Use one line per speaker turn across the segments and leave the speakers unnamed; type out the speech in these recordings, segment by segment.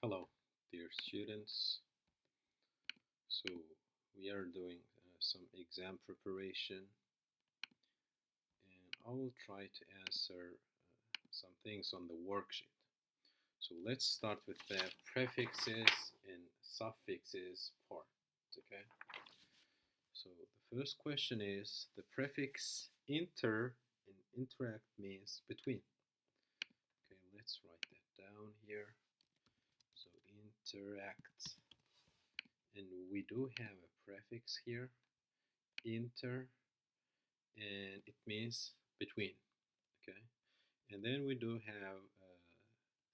Hello, dear students. So we are doing some exam preparation, and I will try to answer some things on the worksheet. So let's start with the prefixes and suffixes part. Okay. So the first question is the prefix inter and interact means between. Okay, let's write that down here. So interact. And we do have a prefix here, inter, and it means between. Okay, and then we do have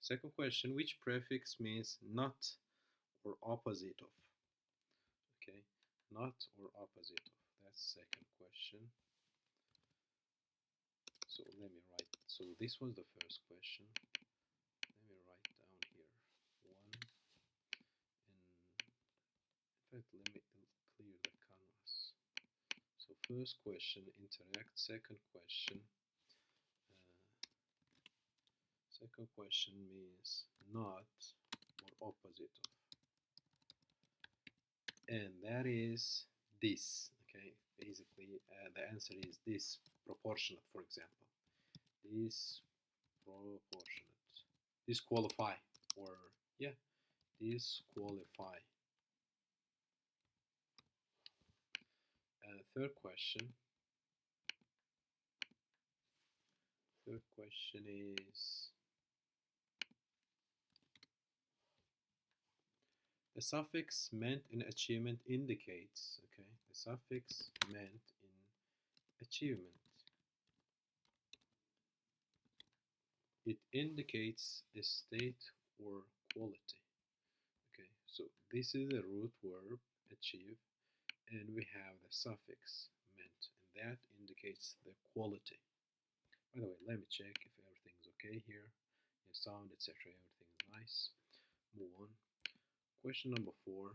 second question, which prefix means not or opposite of? Okay, not or opposite of. That's second question. So let me write. So this was the first question. Let me write down here one, and in fact, let me clear the canvas. So first question, interact. Second question means not or opposite of, and that is this. Okay, basically the answer is disproportionate. For example, disproportionate, disqualify, or yeah, disqualify. Third question. Third question is the suffix meant in achievement indicates. Okay, the suffix meant in achievement. It indicates a state or quality. Okay, so this is a root verb, achieve, and we have the suffix meant, and that indicates the quality. By the way, let me check if everything's okay here. The sound, etc. Everything is nice. Move on. Question number 4.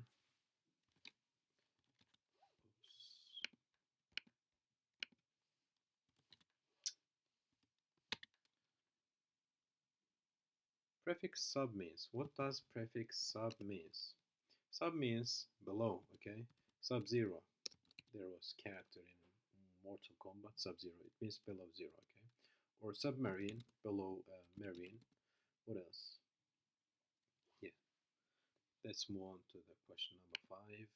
Prefix sub means. What does prefix sub means? Sub means below, okay? Sub-zero. There was character in Mortal Kombat, Sub-zero. It means below zero, okay? Or submarine, below marine. What else? Yeah. Let's move on to the question number 5.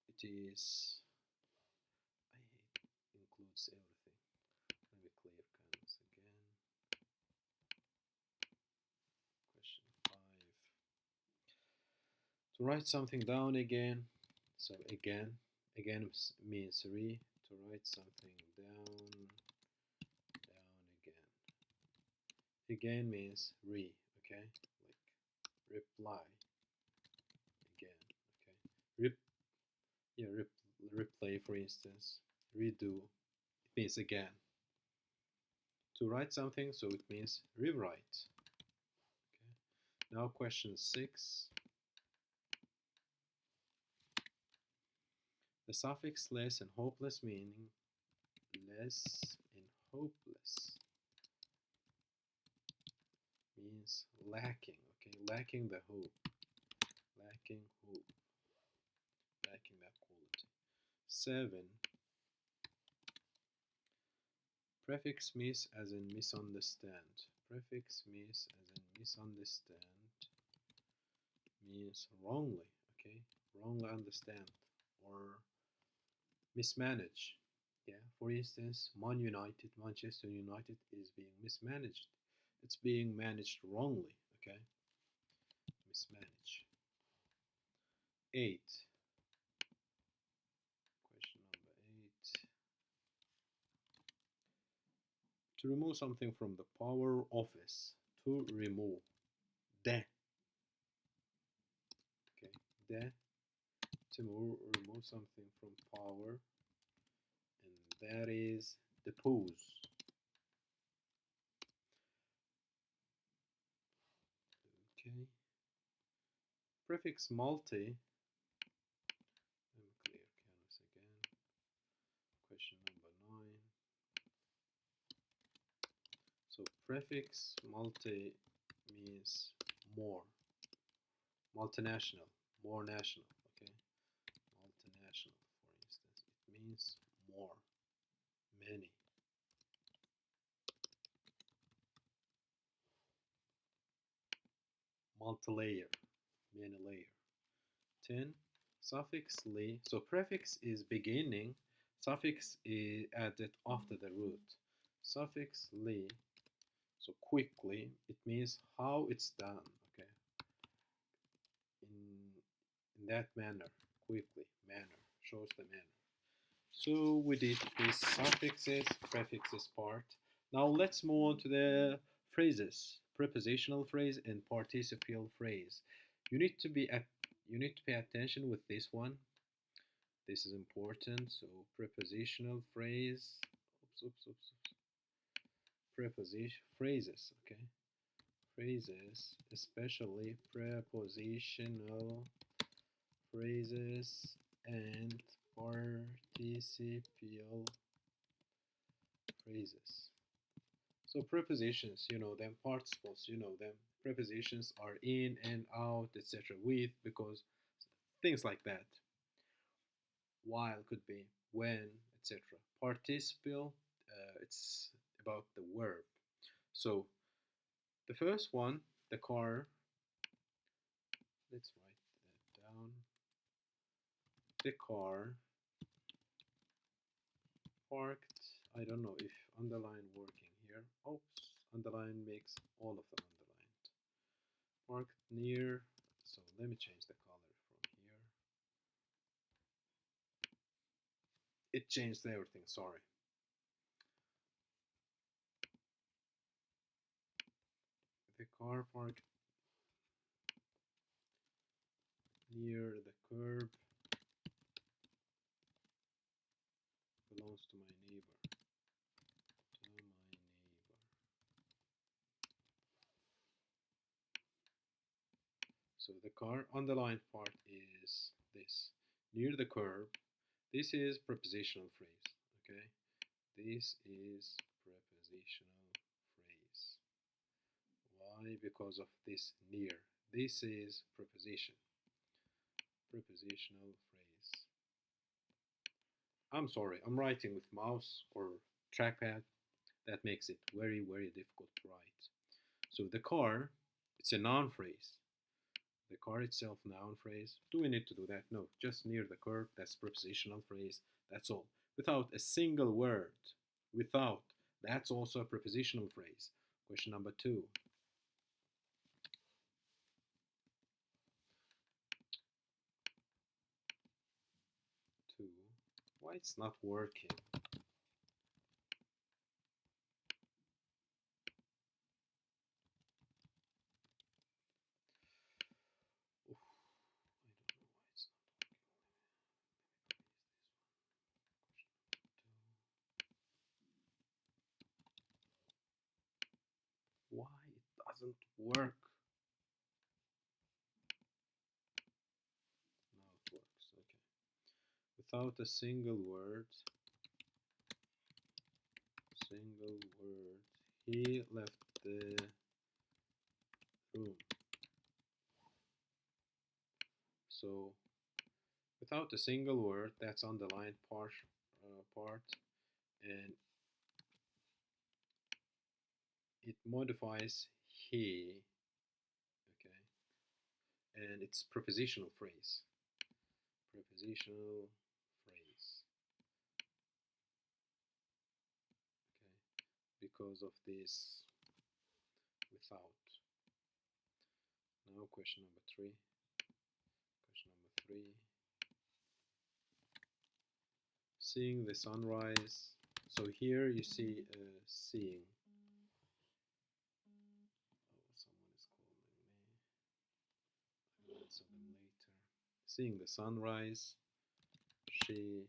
It is, I hate, includes everything. Let me clear canvas again. Question 5. To write something down again. So again means re. To write something down again. Again means re, okay? Like reply again, okay? Replay, for instance. Redo, it means again. To write something, so it means rewrite. Okay. Now question 6. The suffix less and hopeless meaning less and hopeless means lacking, okay? Lacking the hope. Lacking hope. Lacking that quality. 7. Prefix miss as in misunderstand. Prefix miss as in misunderstand means wrongly, okay? Wrongly understand or mismanage. Yeah, for instance, Manchester United is being mismanaged. It's being managed wrongly, okay? Mismanage. 8. Question number 8. To remove something from the power office. To remove. De. Okay, de. To remove something from power. And that is depose. Okay. Prefix multi. Let me clear canvas again. Question number 9. So prefix multi means more. Multinational, more national, okay? Multinational, for instance, it means more, many. Multi-layer, many layer. 10. Suffix ly. So prefix is beginning, suffix is added after the root. Suffix ly, so quickly, it means how it's done, okay? In that manner, quickly, manner, shows the manner. So we did this suffixes, prefixes part. Now let's move on to the phrases, prepositional phrase and participial phrase. You need to be at you need to pay attention with this one. This is important. So prepositional phrase, preposition phrases, okay? Phrases, especially prepositional phrases and participial phrases. So prepositions, you know them. Participles, you know them. Prepositions are in and out, etc. With, because, things like that. While could be when, etc. Participial, it's about the verb. So the first one, the car. Let's write that down. The car parked. I don't know if underline working here. Oops, underline makes all of them underlined. Parked near. So let me change the color from here. It changed everything, sorry. The car parked near the curb belongs to my neighbor. To my neighbor. So the car underlined part is this. Near the curb. This is prepositional phrase. Okay? This is prepositional phrase. Why? Because of this near. This is preposition. Prepositional phrase. I'm sorry, I'm writing with mouse or trackpad. That makes it very, very difficult to write. So the car, it's a noun phrase. The car itself, noun phrase. Do we need to do that? No, just near the curb, that's prepositional phrase. That's all. Without a single word. Without. That's also a prepositional phrase. Question number 2. 2. Why it's not working? Oof, I don't know why it's not working. Why it doesn't work? Now it works. Okay. Without a single word, he left the room. So without a single word, that's underlined part, and it modifies he. Okay, and it's prepositional phrase. Prepositional phrase. Okay, because of this without. Now question number 3. Question number 3. Seeing the sunrise. So here you see seeing. Oh, someone is calling me. I'll answer them later. Seeing the sunrise. She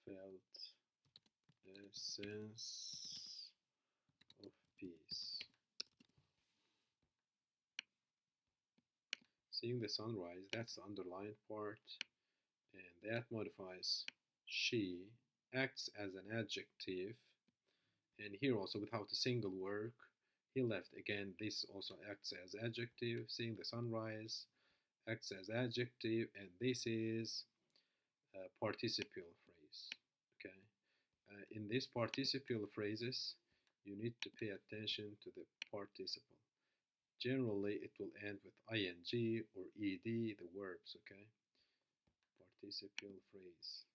felt a sense of peace. Seeing the sunrise, that's the underlined part, and that modifies she, acts as an adjective, and here also without a single work. He left again, this also acts as adjective. Seeing the sunrise acts as adjective, and this is a participial phrase. Okay, in these participial phrases, you need to pay attention to the participle. Generally, it will end with ing or ed, the verbs. Okay, participial phrase.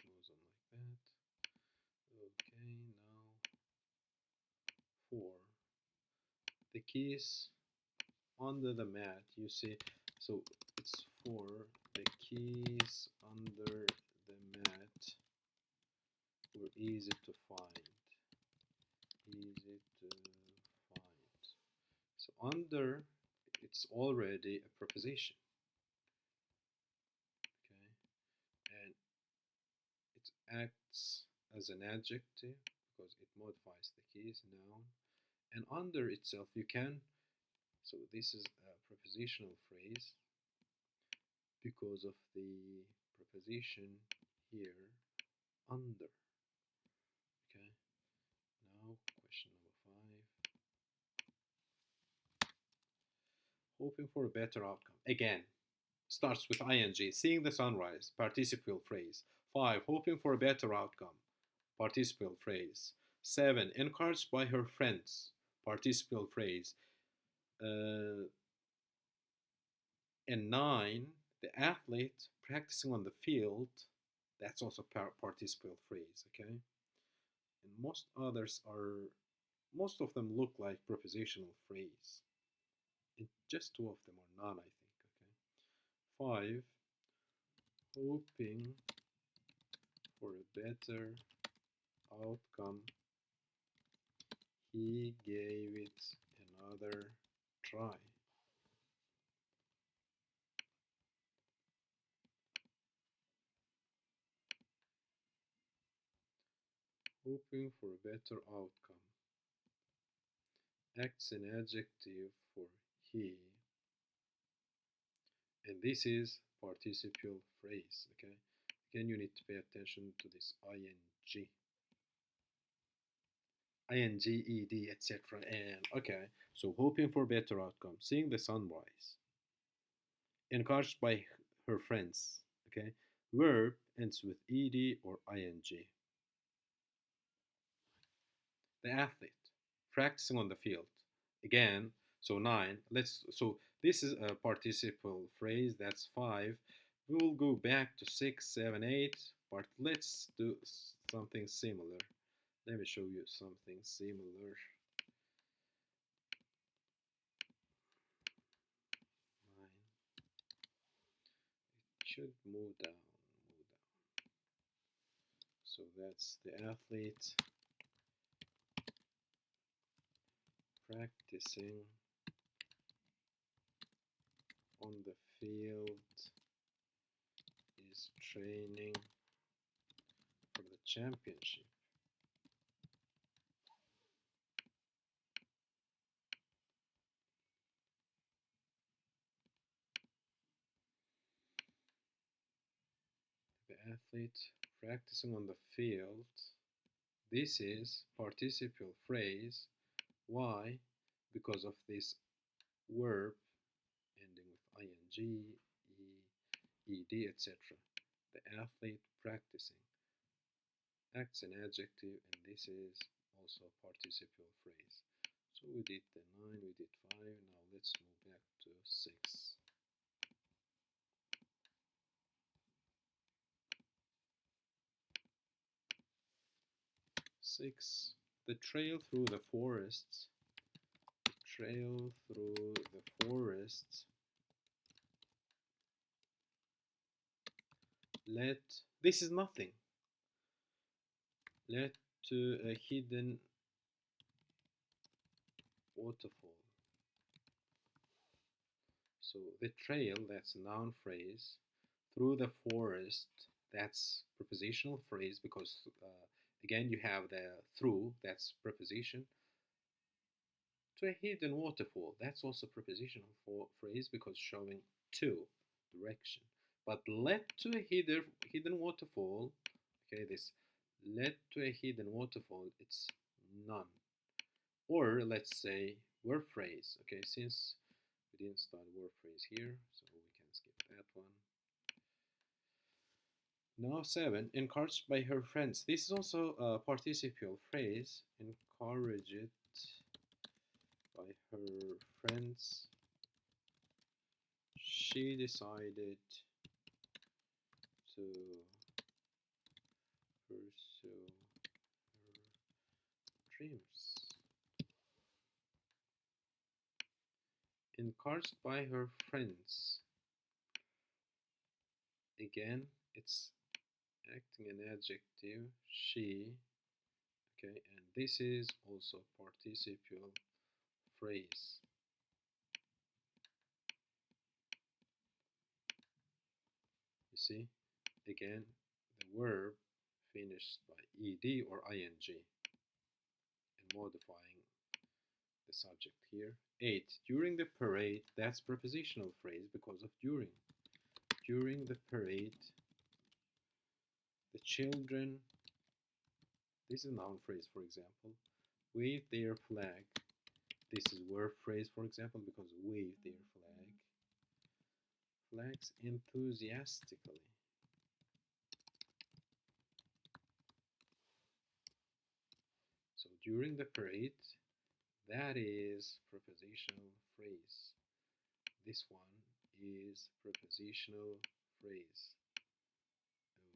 Goes on like that. Okay, now for the keys under the mat, you see, so it's for the keys under the mat were easy to find. Easy to find. So under, it's already a preposition. Okay, and it acts as an adjective because it modifies the keys, noun, and under itself you can, so this is a prepositional phrase because of the preposition here, under. Okay, now question number 5. Hoping for a better outcome. Again, starts with ing, seeing the sunrise, participial phrase. 5, hoping for a better outcome, participial phrase. 7, encouraged by her friends, participial phrase. And 9, the athlete practicing on the field, that's also participial phrase, okay? And most of them look like prepositional phrase. And just 2 of them are not, I think, okay? 5, hoping for a better outcome, he gave it another try. Hoping for a better outcome. Acts an adjective for he, and this is participial phrase. Okay, again you need to pay attention to this ing, ed, etc. And okay, so hoping for better outcome, seeing the sunrise, encouraged by her friends. Okay, verb ends with ed or ing. The athlete practicing on the field. Again, so 9. So this is a participle phrase, that's 5. We will go back to 6, 7, 8, but let's do something similar. Let me show you something similar. 9. It should move down. So that's the athlete practicing on the field is training for the championship. The athlete practicing on the field. This is participial phrase. Why? Because of this verb ending with ing, ed, etc. The athlete practicing acts an adjective, and this is also a participial phrase. So we did the 9, we did 5. Now let's move back to 6. 6. The trail through the forests. The trail through the forests led. This is nothing. Led to a hidden waterfall. So the trail, that's a noun phrase. Through the forest, that's prepositional phrase because Again, you have the through, that's preposition. To a hidden waterfall, that's also prepositional phrase because showing to, direction. But led to a hidden waterfall, okay, this led to a hidden waterfall, it's none. Or let's say word phrase, okay, since we didn't start word phrase here, so we can skip that one. Now 7, encouraged by her friends. This is also a participial phrase, encouraged by her friends. She decided to pursue her dreams. Encouraged by her friends. Again, it's acting an adjective, she, okay, and this is also participial phrase. You see, again, the verb finished by ed or ing and modifying the subject here. 8, during the parade, that's prepositional phrase because of during. During the parade, the children, this is a noun phrase for example, wave their flag. This is verb phrase for example because wave their flags enthusiastically. So during the parade, that is prepositional phrase. This one is prepositional phrase.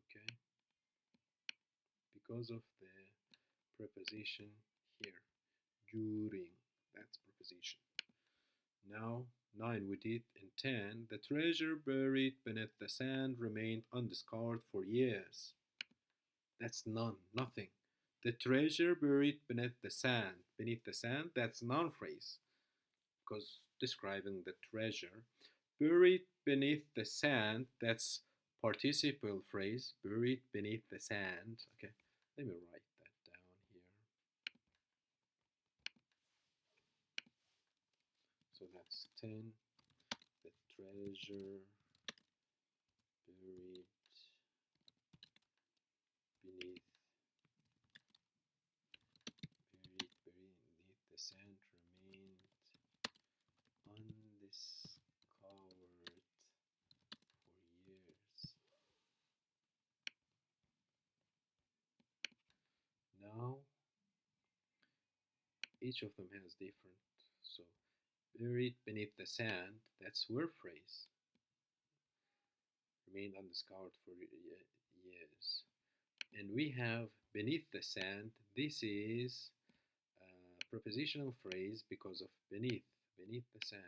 Okay? Because of the preposition here. During, that's preposition. Now 9 we did, and 10, the treasure buried beneath the sand remained undiscovered for years. That's none, nothing. The treasure buried beneath the sand. Beneath the sand, that's noun phrase because describing the treasure. Buried beneath the sand, that's participial phrase. Buried beneath the sand. Okay, let me write that down here. So that's 10. The treasure buried beneath the sand remained undiscovered for years. Now each of them has different. So buried beneath the sand, that's word phrase. Remained undiscovered for years. And we have beneath the sand, this is a prepositional phrase because of beneath the sand.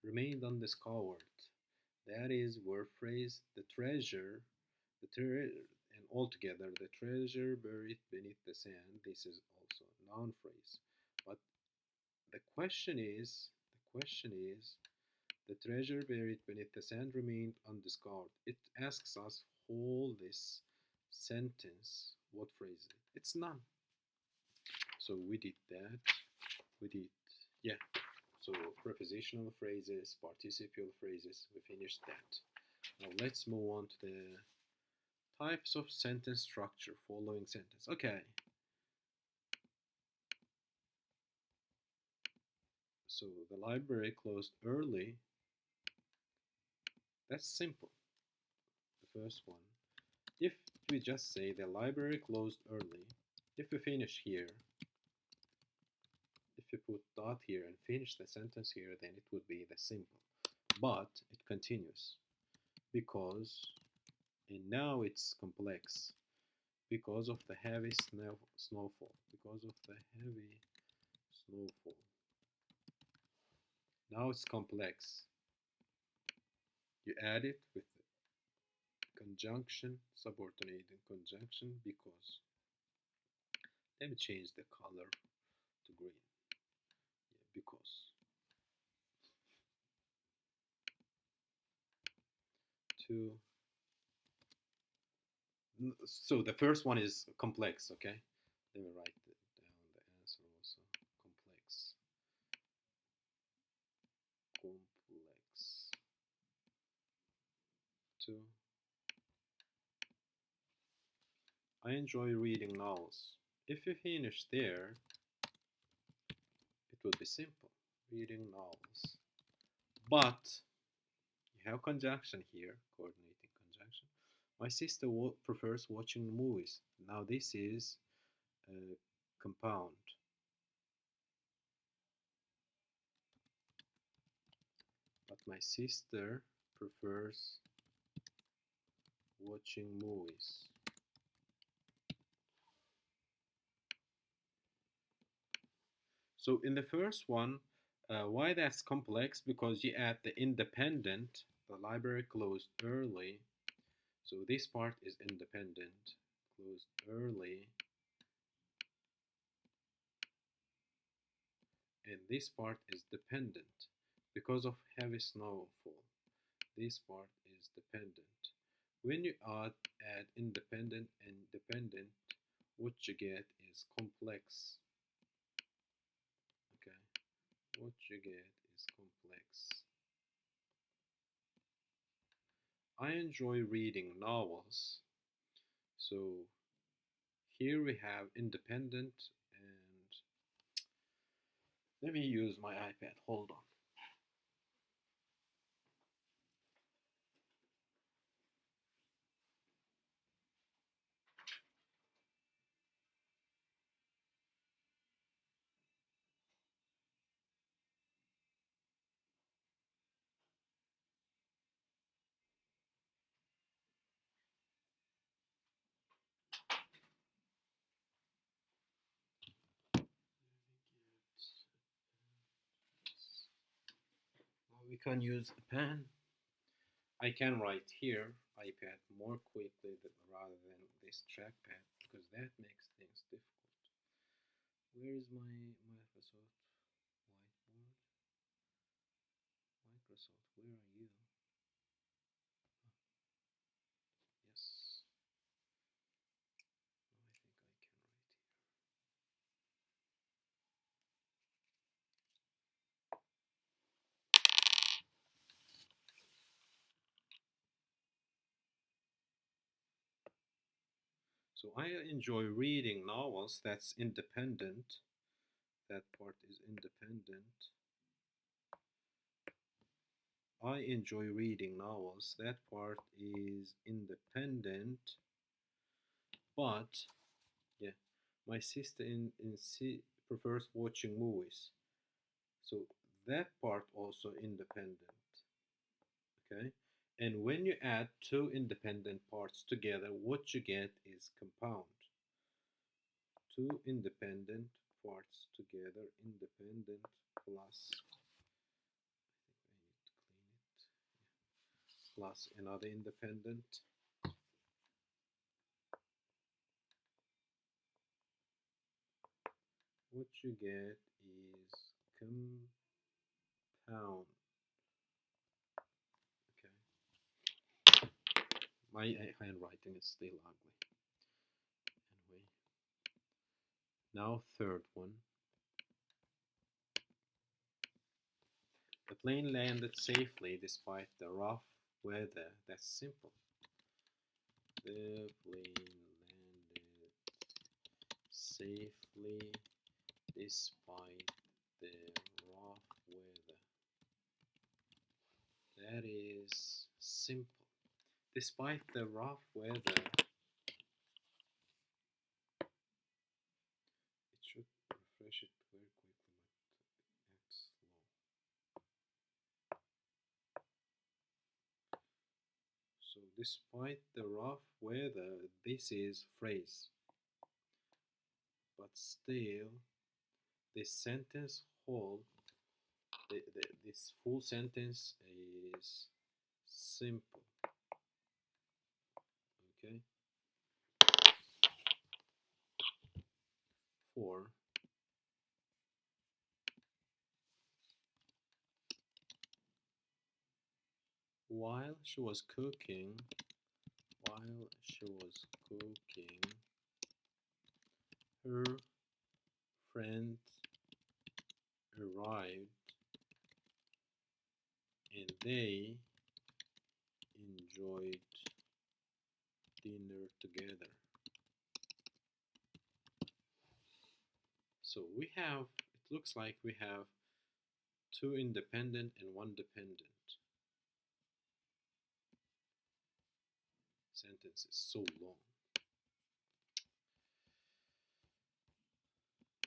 Remained undiscovered, that is word phrase. The treasure, and altogether, the treasure buried beneath the sand, this is also a noun phrase. But the question is, the treasure buried beneath the sand remained undiscovered. It asks us whole this sentence. What phrase is it? It's none. So we did that. Yeah. So prepositional phrases, participial phrases, we finished that. Now let's move on to the types of sentence structure, following sentence. Okay. So the library closed early. That's simple. The first one. If we just say the library closed early, if we finish here, if we put dot here and finish the sentence here, then it would be the simple. But it continues because, and now it's complex, because of the heavy snowfall. Because of the heavy snowfall. Now it's complex. You add it with conjunction, subordinating conjunction, because. Let me change the color to green. Yeah, because. To So the first one is complex, okay? Let me write down the answer also. Complex. Complex. Two. I enjoy reading novels. If you finish there, it will be simple. Reading novels. But you have conjunction here, coordinating conjunction. My sister prefers watching movies. Now this is a compound. But my sister prefers watching movies. So in the first one, why that's complex? Because you add the independent, the library closed early. So this part is independent, closed early. And this part is dependent because of heavy snowfall. This part is dependent. When you add independent and dependent, what you get is complex. Okay, what you get is complex. I enjoy reading novels. So here we have independent, and let me use my iPad. Hold on. We can use a pen. I can write here, iPad, more quickly rather than this trackpad because that makes things difficult. Where is my Microsoft whiteboard? Microsoft, where are you? Yes. No, I think I can write here. So I enjoy reading novels. That's independent. That part is independent. I enjoy reading novels. That part is independent. But yeah, my sister prefers watching movies. So that part also independent. Okay. And when you add two independent parts together, what you get is compound. Two independent parts together, independent plus, plus another independent. What you get is compound. Okay. My handwriting is still ugly. Anyway. Now third one. The plane landed safely despite the rough weather. That's simple. The plane landed safely despite the rough weather. That is simple. Despite the rough weather, it should refresh it very quickly, but it's slow. So despite the rough weather, this is phrase. But still, this sentence whole, this full sentence is simple. Okay. 4. While she was cooking, while she was cooking, her friend arrived and they enjoyed dinner together. So it looks like we have two independent and one dependent. Sentence is so long.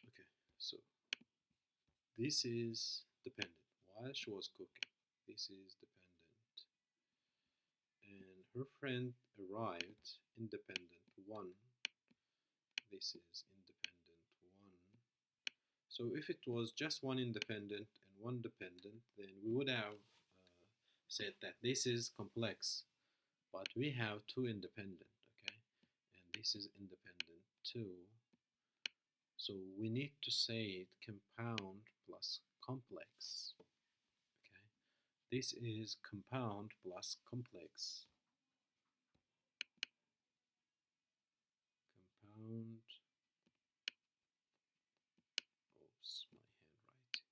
Okay, so this is dependent. While she was cooking, this is dependent. And her friend arrived, independent one. This is independent one. So if it was just one independent and one dependent, then we would have said that this is complex. But we have two independent, okay? And this is independent too. So we need to say it compound plus complex. Okay, this is compound plus complex. Compound. Oops, my handwriting.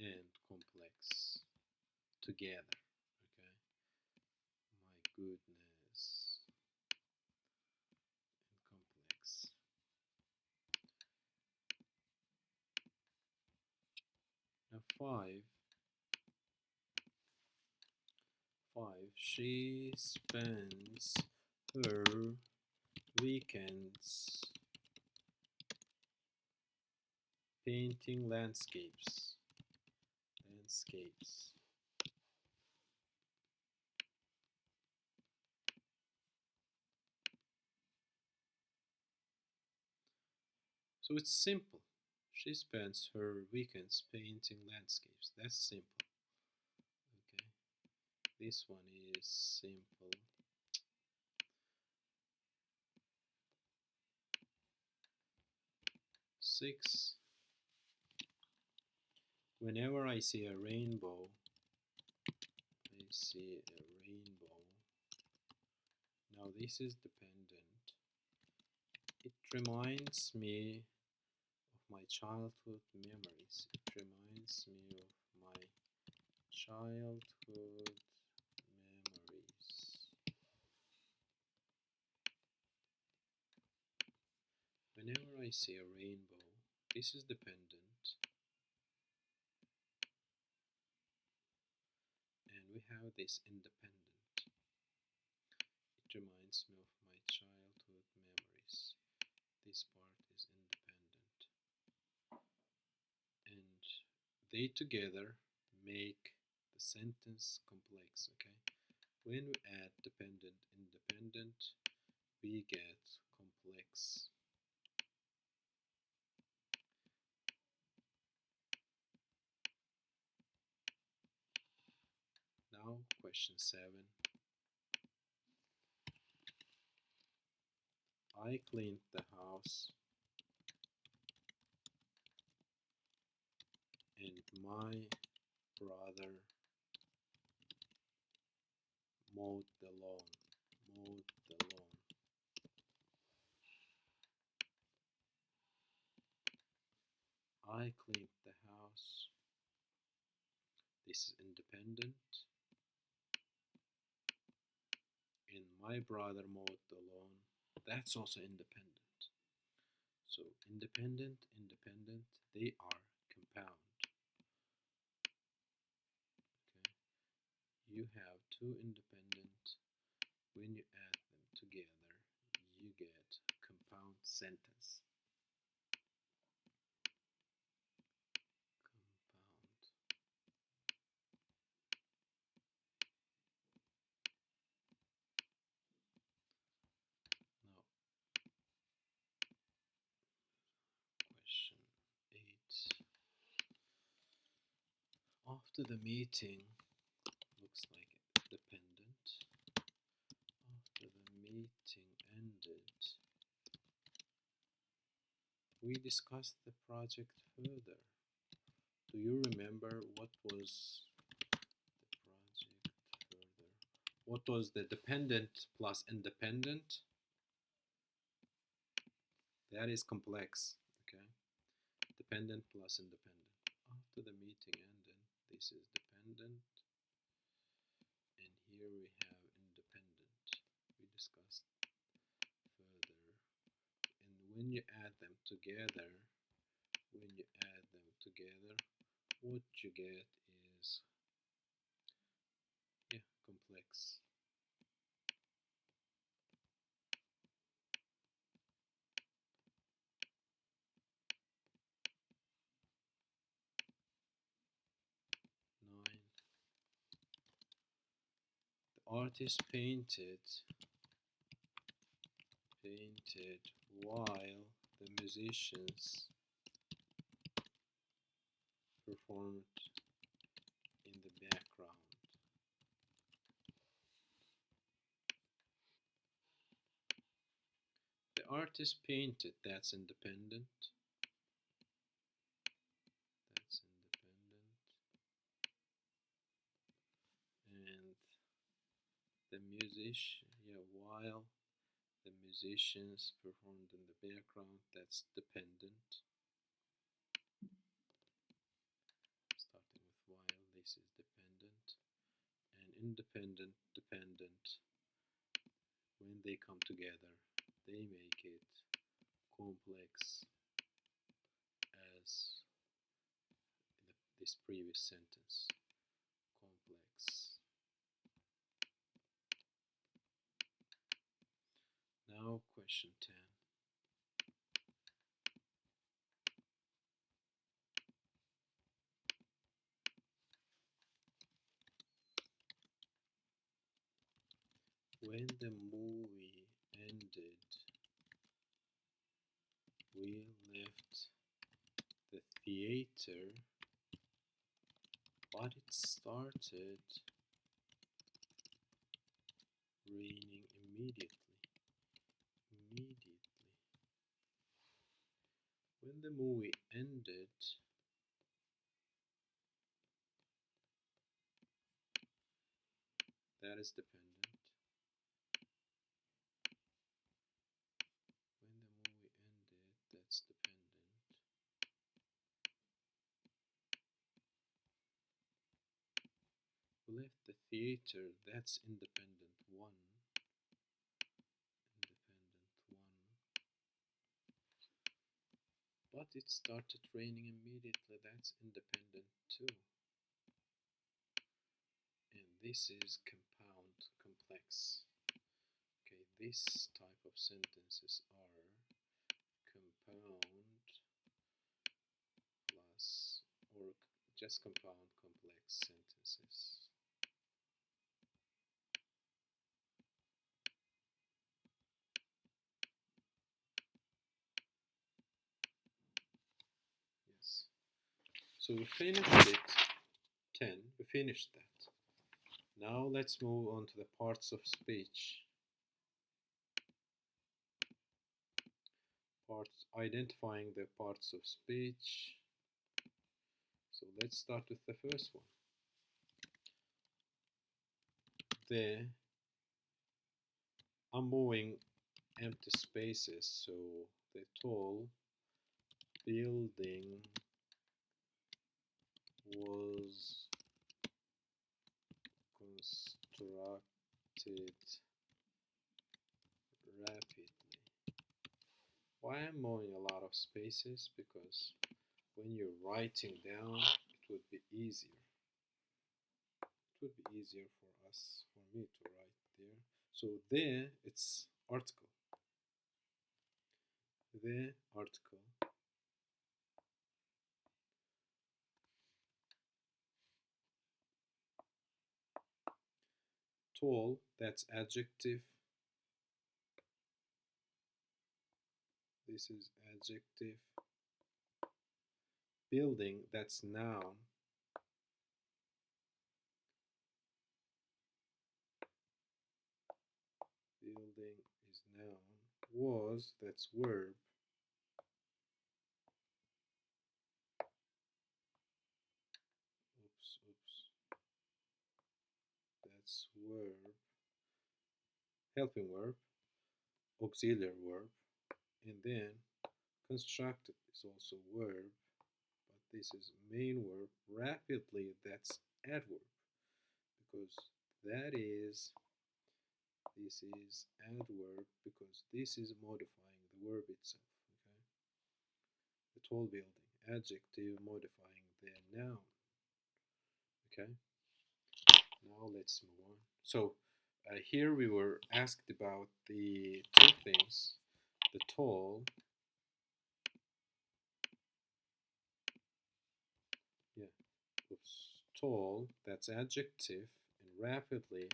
And complex together. Okay. My goodness. And complex. Now five. She spends her weekends painting landscapes. So it's simple. She spends her weekends painting landscapes. That's simple. Okay. This one is simple. 6. Whenever I see a rainbow, Now this is dependent. It reminds me of my childhood memories. It reminds me of my childhood memories. Whenever I see a rainbow, this is dependent. And we have this independent. It reminds me of my childhood memories. This part is independent. And they together make the sentence complex, okay? When we add dependent, independent, we get complex. Now, question 7. I cleaned the house and my brother mowed the lawn. I cleaned the house. This is independent. And my brother mowed the lawn. That's also independent. So independent, they are compound. Okay. You have two independent. When you add them together, you get compound sentence. Compound. Now, question 8. After the meeting, looks like dependent. After the meeting ended, we discussed the project further. Do you remember what was What was the dependent plus independent? That is complex. Okay. Dependent plus independent. After the meeting ended, this is dependent, and here we have independent. We discussed further. And when you add them together, what you get is, yeah, complex. Nine. The artist painted while the musicians performed in the background. The artist painted, that's independent. That's independent. And the musician, yeah, while the musicians performed in the background, that's dependent. Starting with while, this is dependent. And independent, dependent. When they come together, they make it complex as this previous sentence. Complex. Now question 10. When the movie ended, we left the theater, but it started raining immediately. When the movie ended, that is dependent. When the movie ended, that's dependent. We left the theater, that's independent one. But it started raining immediately, that's independent too. And this is compound, complex. Okay, this type of sentences are compound plus, or just compound complex sentences. Yes. So we finished it. 10. We finished that. Now let's move on to the parts of speech. Identifying the parts of speech. So let's start with the first one. I'm moving empty spaces, so the tall building was constructed rapidly. Why I'm moving a lot of spaces? Because when you're writing down, it would be easier. It would be easier for us, for me to write there. So there, it's article. The article. Tall, that's adjective. This is adjective. Building, that's noun. Building is noun. Was, that's verb. Oops. That's verb. helping verb, auxiliary verb, and then constructive is also verb, but this is main verb. Rapidly, that's adverb because that is this is adverb because this is modifying the verb itself. Okay, the tall building, adjective modifying the noun. Okay, now let's move on. So here we were asked about the two things: the tall, yeah, oops, tall, that's adjective, and rapidly,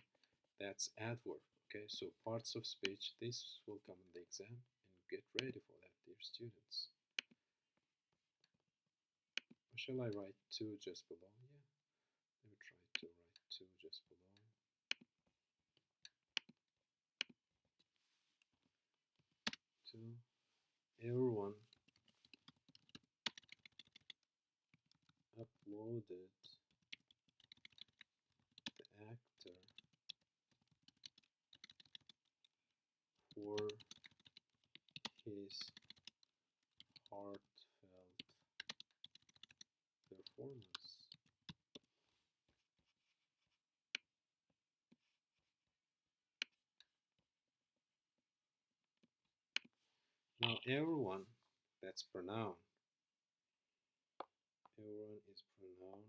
that's adverb. Okay, so parts of speech, this will come in the exam, and get ready for that, dear students. Or shall I write two just below? Yeah, let me try to write two just below. Two. Everyone uploaded the actor for his heartfelt performance. Now, everyone, that's pronoun. Everyone is pronoun.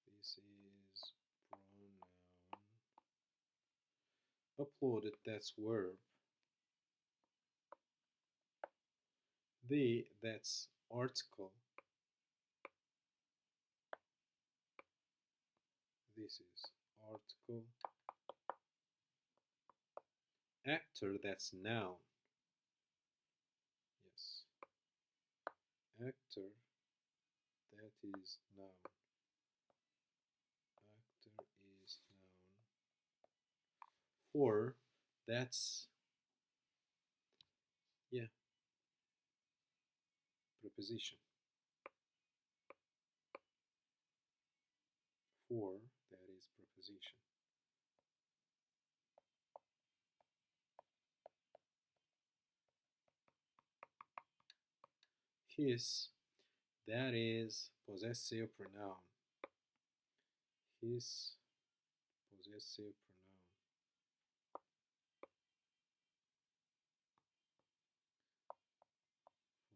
This is pronoun. Uploaded, that's verb. The, that's article. This is article. Actor, that's noun. Yes. Actor, that is noun. Actor is noun. For, that's, yeah, preposition. For, that is preposition. His, that is possessive pronoun. His, possessive pronoun.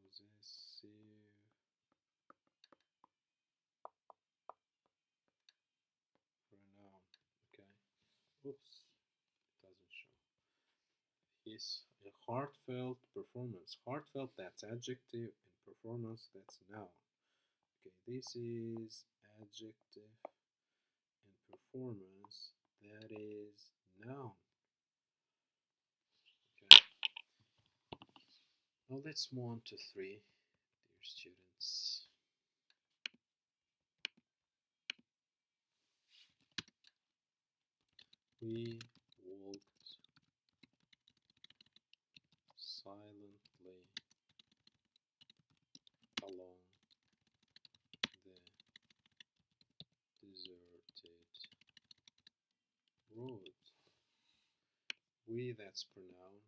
Possessive pronoun. Okay. Oops, it doesn't show. His heartfelt performance. Heartfelt, that's adjective, and performance, that's noun. Okay, this is adjective, and performance, that is noun. Okay. Now let's move on to 3, dear students. We walked silently along the deserted road. We, that's pronoun.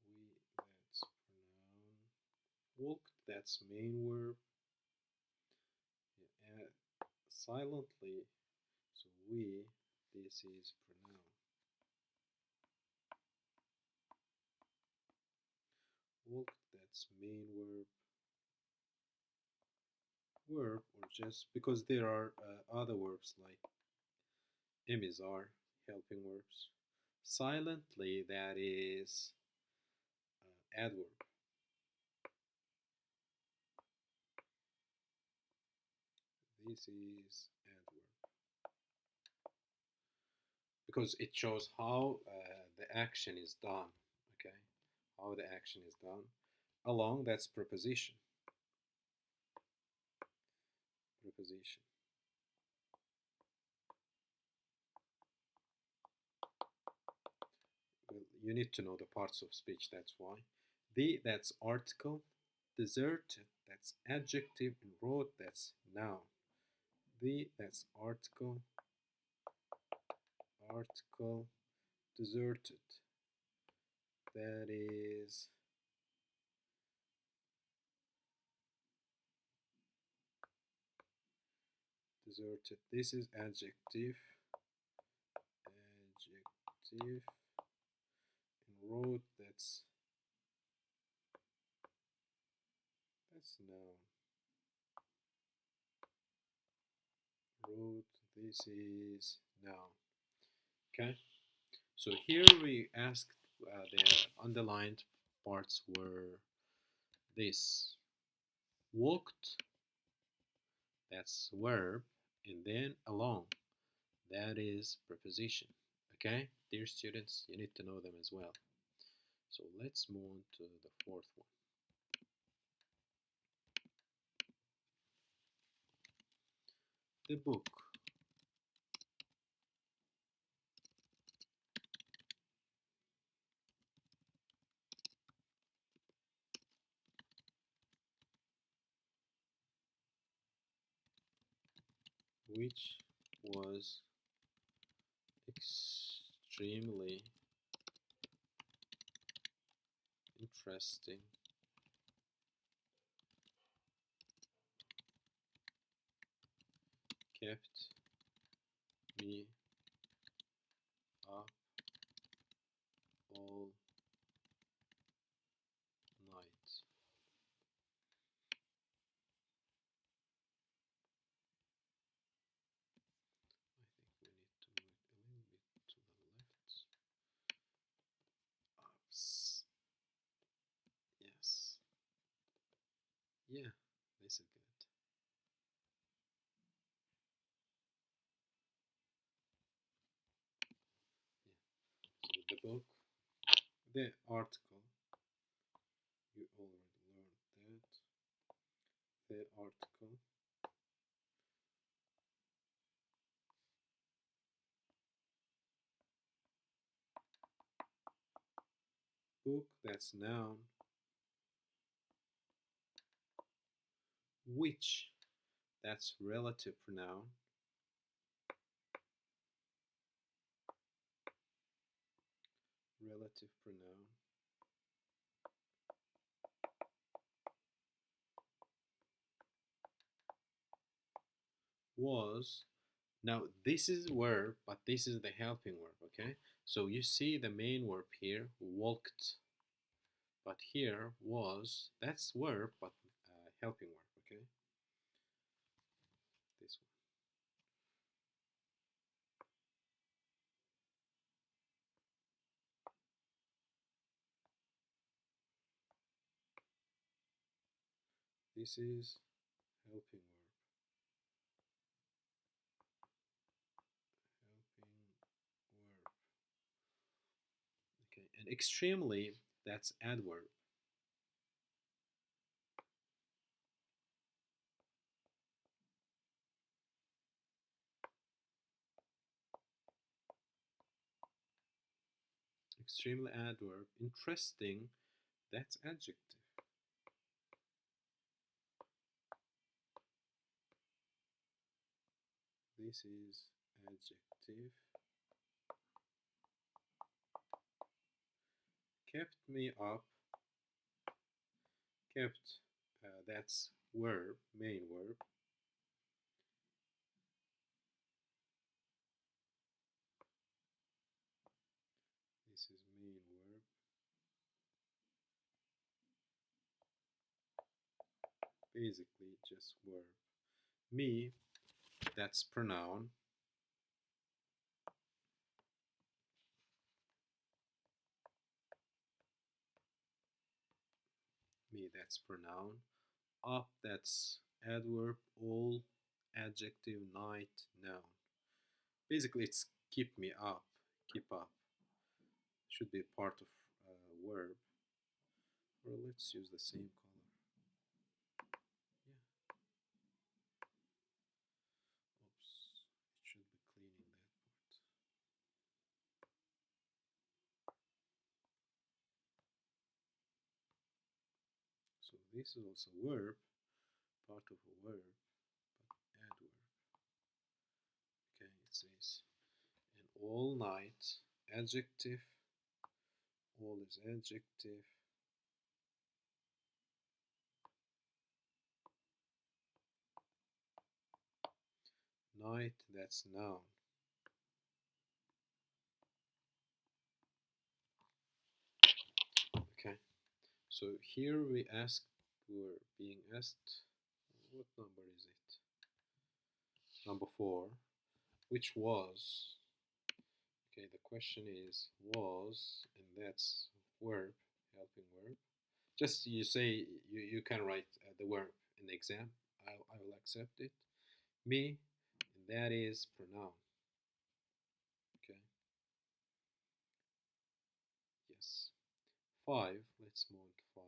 We, that's pronoun. Walked, that's main verb. Yeah, silently, so we, this is pronoun. Walked, that's main verb. Verb, or just because there are other verbs like emis are helping verbs. Silently, that is adverb. This is adverb because it shows how the action is done. Okay, how the action is done. Along, that's preposition. Preposition. Well, you need to know the parts of speech. That's why. The, that's article. Deserted, that's adjective, and road, that's noun. The, that's article, article, deserted, that is deserted. This is adjective, adjective, and wrote, that's noun. Wrote, this is noun. Okay, so here we asked the underlined parts were this: walked, that's verb, and then along, that is preposition. Okay, dear students, you need to know them as well. So let's move on to the fourth one. The book. Which was extremely interesting, kept me up all night. I think we need to move a little bit to the left. Ups. Yes. Yeah, this is good. Yeah. So the book, the article, you already learned that. The article, book, that's noun. Which, that's relative pronoun. Relative pronoun. Was, now this is verb, but this is the helping verb, okay? So you see the main verb here, walked, but here was, that's verb, but helping verb, okay? This one. This is helping verb. Helping verb. Okay, and extremely, that's adverb. Extremely adverb. Interesting, that's adjective. This is adjective. Kept me up. Kept, that's verb, main verb. This is main verb. Basically just verb. Me, that's pronoun. Me, that's pronoun. Up, that's adverb. All, adjective. Night, noun. Basically it's keep me up, keep up. Should be part of verb. Or let's use the same color. Yeah. Oops. It should be cleaning that part. So this is also verb, part of a verb, but adverb. What's this? And all night, adjective. All is adjective. Night, that's noun. Okay, so here we're being asked, what number is it? Number 4, which was. Okay, the question is was, and that's verb, helping verb. Just you say, you can write the verb in the exam. I will accept it. Me, and that is pronoun. Okay, yes. 5, let's move to 5.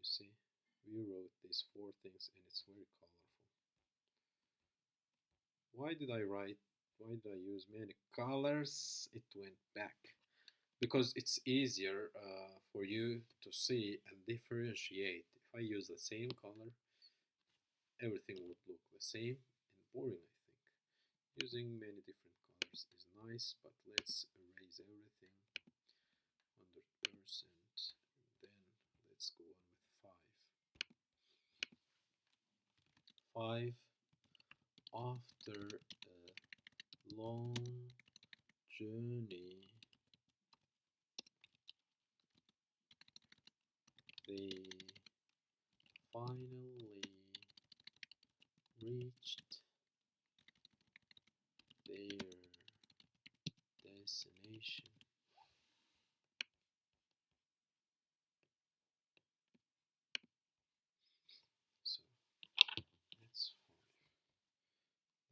You see, we wrote these 4 things and it's very colorful. Why did I use many colors? It went back. Because it's easier for you to see and differentiate. If I use the same color, everything would look the same and boring, I think. Using many different colors is nice, but let's erase everything 100%. Then let's go on with 5. 5, after a long journey, they finally reached their destination. So that's 5.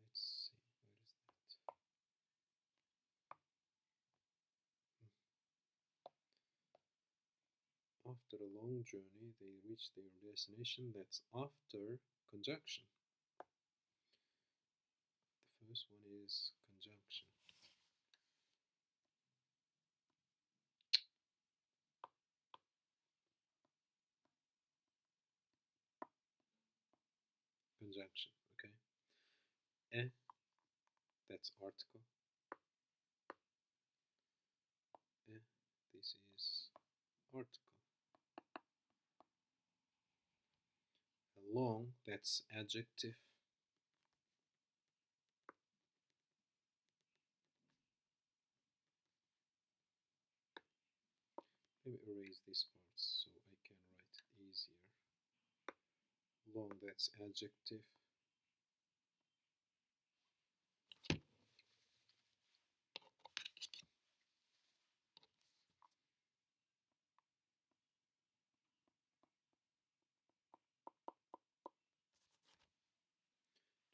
Let's see, where is that? After a long journey, they reach their destination. That's after conjunction. The first one is conjunction. Conjunction, okay. E, that's article. E, this is article. Long, that's adjective. Let me erase these parts so I can write easier. Long, that's adjective.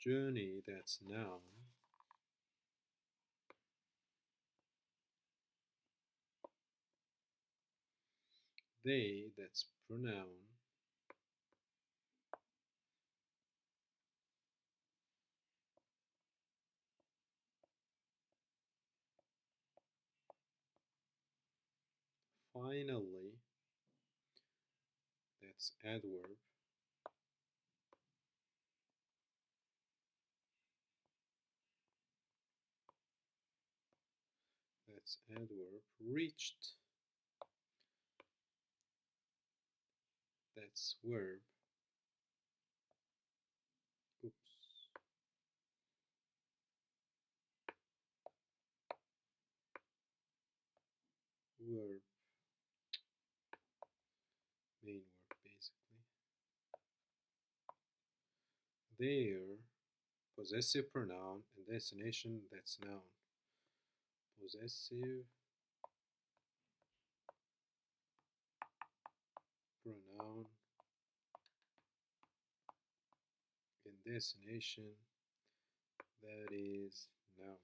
Journey, that's noun. They, that's pronoun. Finally, that's adverb. That's adverb. Reached, that's verb. Oops. Verb. Main verb, basically. There, possessive pronoun, and destination, that's noun. Possessive pronoun and destination, that is noun.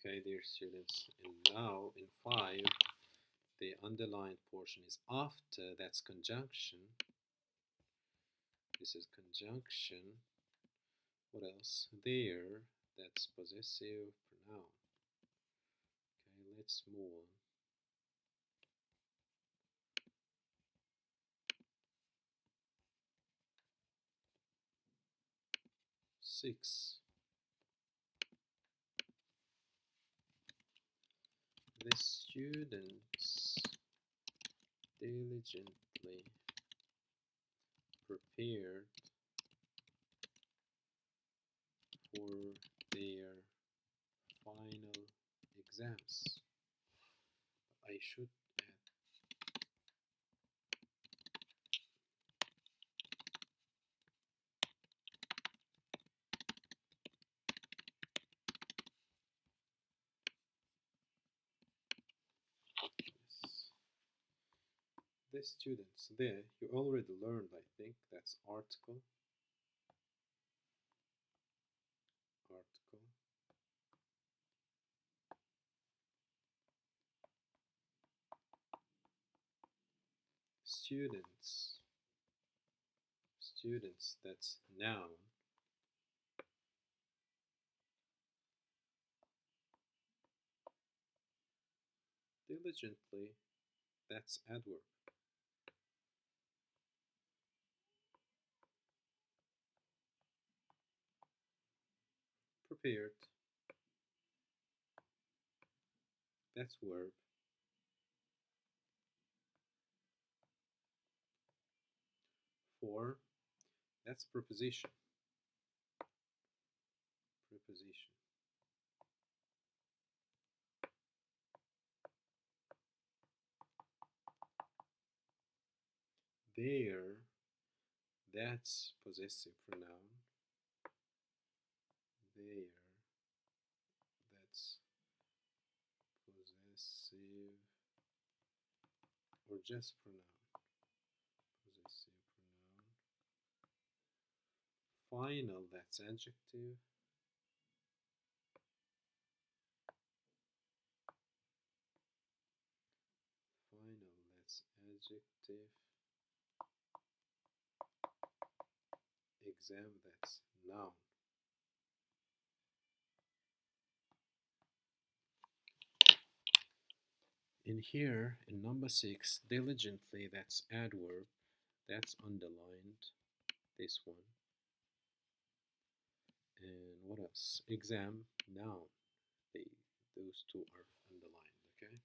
Okay, dear students, and now in 5, the underlined portion is after, that's conjunction. This is conjunction. What else? There, that's possessive pronoun. Okay, let's move on. 6. The students diligently prepared for their final exams. I should add this. The students, there, you already learned, I think, that's article. Article. Students. Students, that's noun. Diligently, that's adverb. Prepared, that's verb. For, that's preposition. Preposition. There, that's possessive pronoun. There, that's possessive or just pronoun. Possessive pronoun. Final, that's adjective. Final, that's adjective. Exam, that's noun. In here, in number 6, diligently, that's adverb. That's underlined. This one. And what else? Exam, noun. Those two are underlined, okay?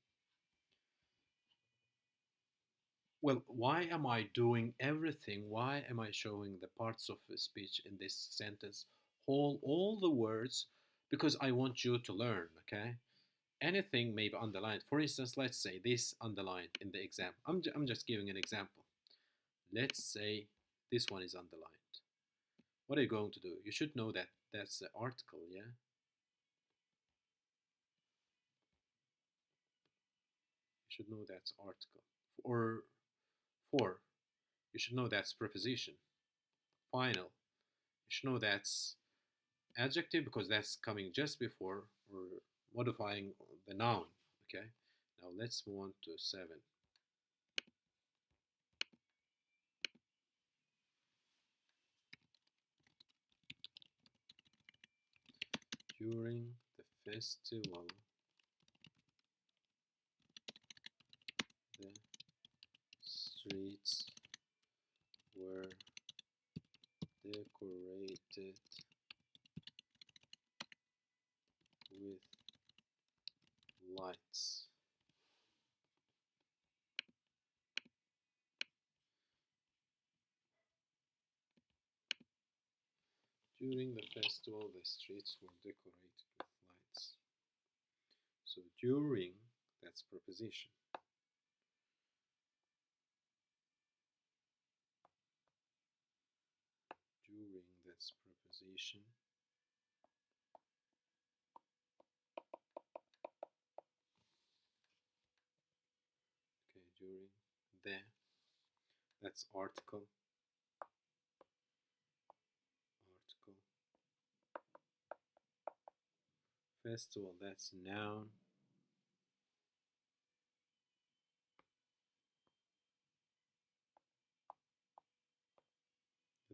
Well, why am I doing everything? Why am I showing the parts of the speech in this sentence? All the words, because I want you to learn, okay? Anything may be underlined. For instance, let's say this underlined in the exam. I'm just giving an example. Let's say this one is underlined. What are you going to do? You should know that that's the article, yeah? You should know that's article. Or for, you should know that's preposition. Final, you should know that's adjective because that's coming just before or modifying the noun, okay? Now let's move on to 7. During the festival, the streets were decorated with lights. During the festival, the streets were decorated with lights. So during, that's preposition. During, that's preposition. Okay, during, the, that's article. Article. Festival, that's noun.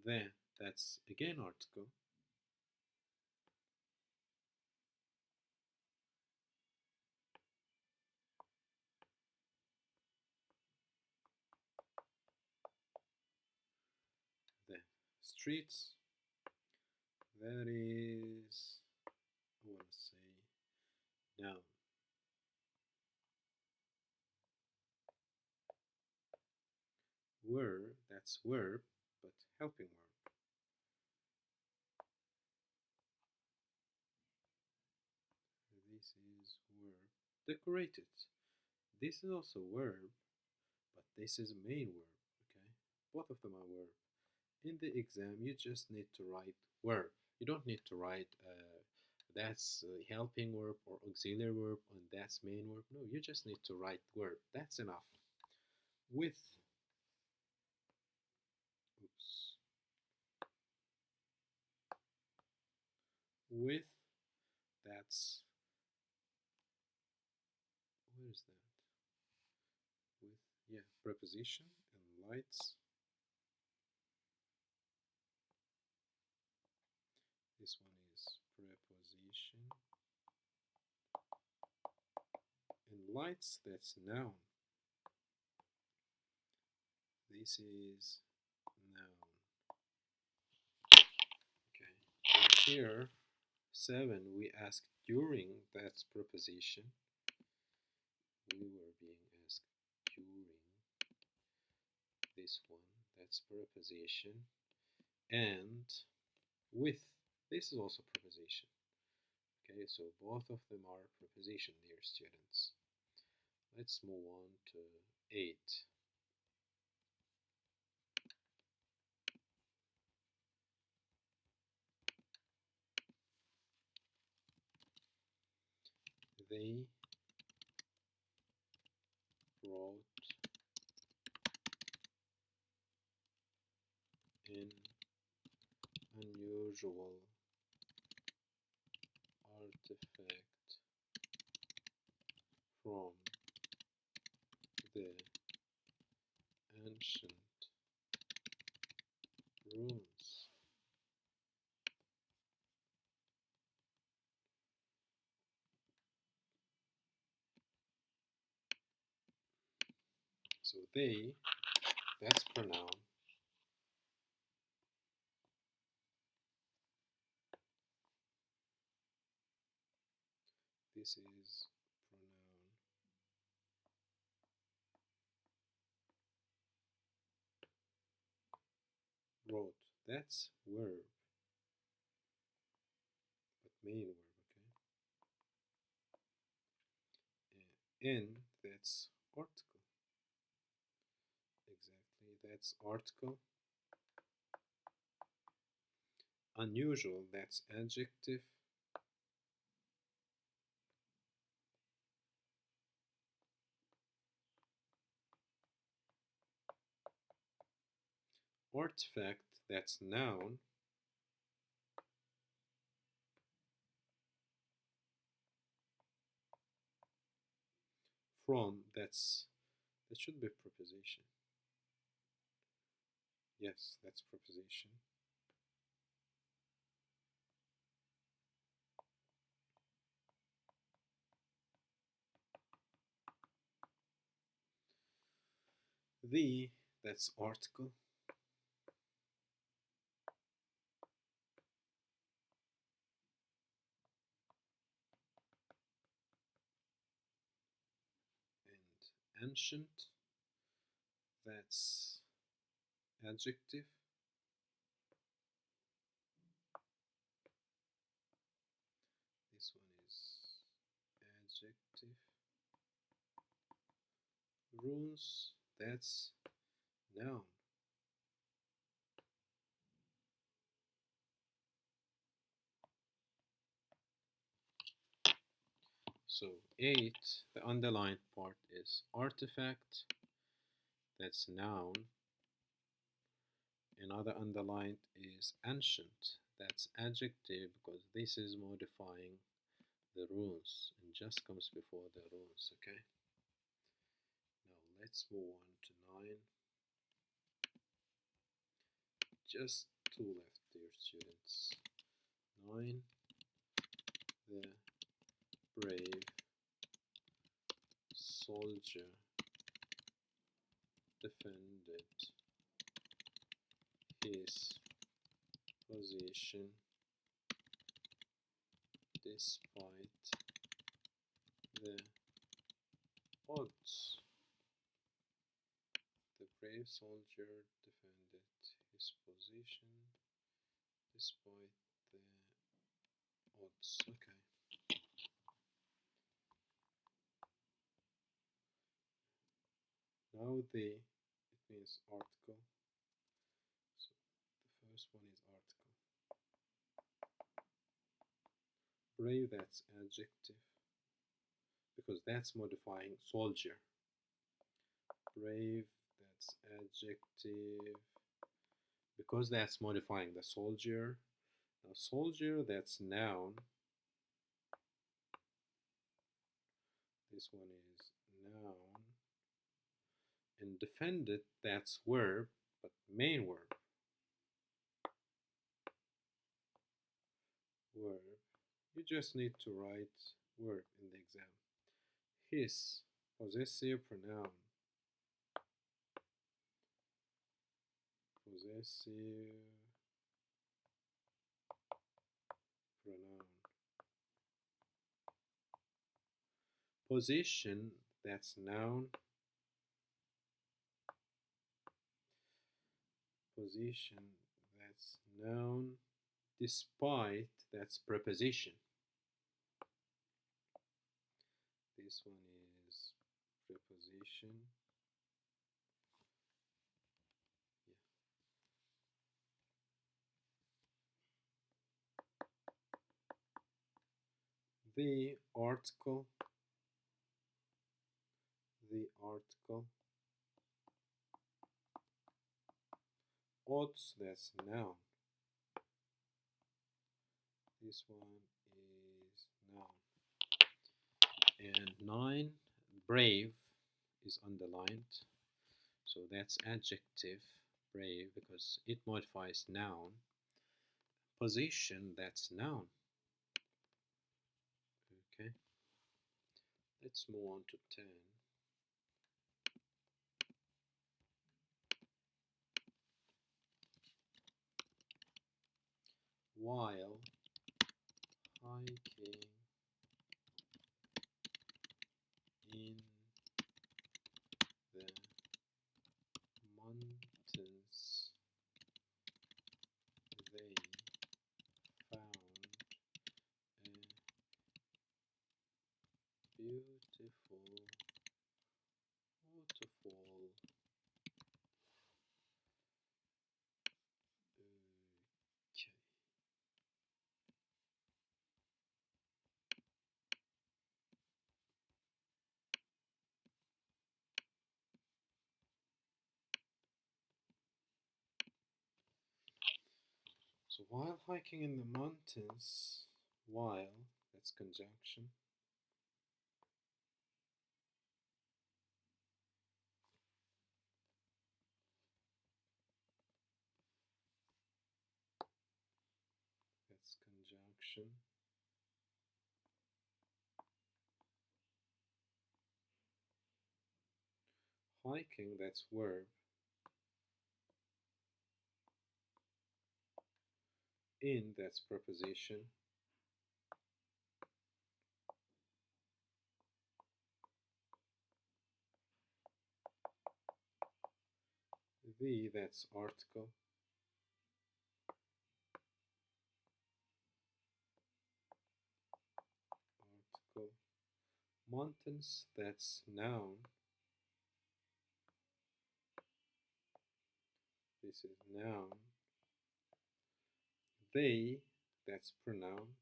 The, that's again article. streets. That is, I want to say, noun. Were, that's verb, but helping verb. This is verb. Decorated. This is also verb, but this is main verb. Okay, both of them are verb. In the exam, you just need to write verb. You don't need to write that's helping verb or auxiliary verb and that's main verb. No, you just need to write verb. That's enough. With, oops, with, that's, where is that? With, yeah, preposition and lights. This one is preposition. And lights, that's noun. This is noun. Okay. And here, 7, we ask during, that's preposition. We were being asked during. This one, that's preposition. And with, this is also preposition. Okay, so both of them are preposition, dear students. Let's move on to 8. They brought an unusual artifact from the ancient ruins. So they, that's pronoun. This is pronoun. Wrote, that's verb, but main verb, okay? And that's article. Exactly, that's article. Unusual, that's adjective. Artifact, that's noun. From, that should be preposition. Yes, that's preposition. The, that's article. And ancient, that's adjective. This one is adjective. Rules, that's noun. So 8, the underlined part is artifact, that's noun. Another underlined is ancient, that's adjective because this is modifying the rules and just comes before the rules, okay? Now let's move on to 9. Just 2 left, dear students. 9, the brave soldier defended his position despite the odds. The brave soldier defended his position despite the odds. Okay. Now it means article. So the first one is article. Brave, that's adjective, because that's modifying soldier. Brave, that's adjective, because that's modifying the soldier. Now soldier, that's noun. This one is noun. And defended, that's verb, but main verb. Verb. You just need to write verb in the exam. His, possessive pronoun. Possessive pronoun. Position, that's noun. Position, that's noun. Despite, that's preposition. This one is preposition. The article. Odds, that's noun. This one is noun. And 9, brave is underlined. So that's adjective, brave, because it modifies noun. Position, that's noun. Okay. Let's move on to 10. While hiking in the mountains, they found a beautiful waterfall. Okay. So while hiking in the mountains, while, that's conjunction. That's conjunction. Hiking, that's verb. In, that's preposition. The, that's article. Article. Mountains, that's noun. This is noun. They, that's pronoun.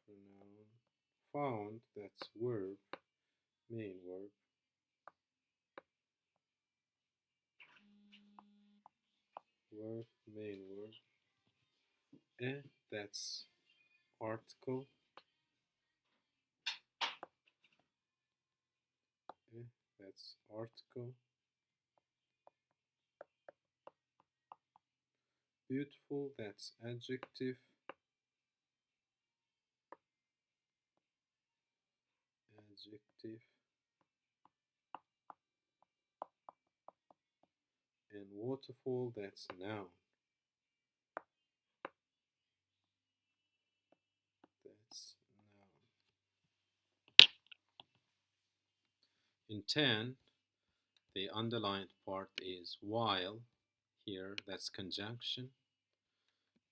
Pronoun. Found, that's verb. Main verb. Verb, main verb. That's article. That's article. Beautiful, that's adjective. Adjective. And waterfall, that's noun. That's noun. In 10, the underlined part is while. Here, that's conjunction.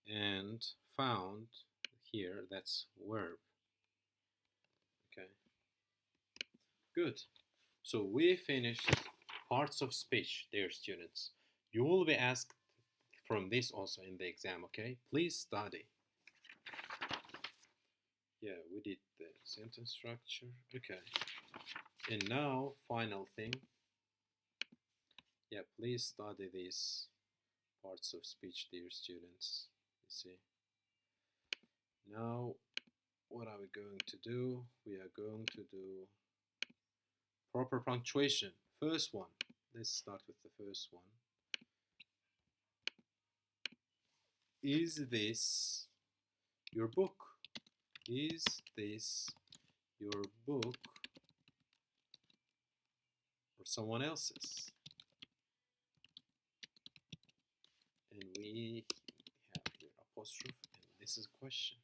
And found, here, that's verb. Okay, good. So we finished parts of speech, dear students. You will be asked from this also in the exam, okay? Please study. Yeah, we did the sentence structure. Okay. And now, final thing. Yeah, please study these parts of speech, dear students. You see. Now, what are we going to do? We are going to do proper punctuation. First one. Let's start with the first one. Is this your book? Is this your book or someone else's? And we have here apostrophe, and this is a question.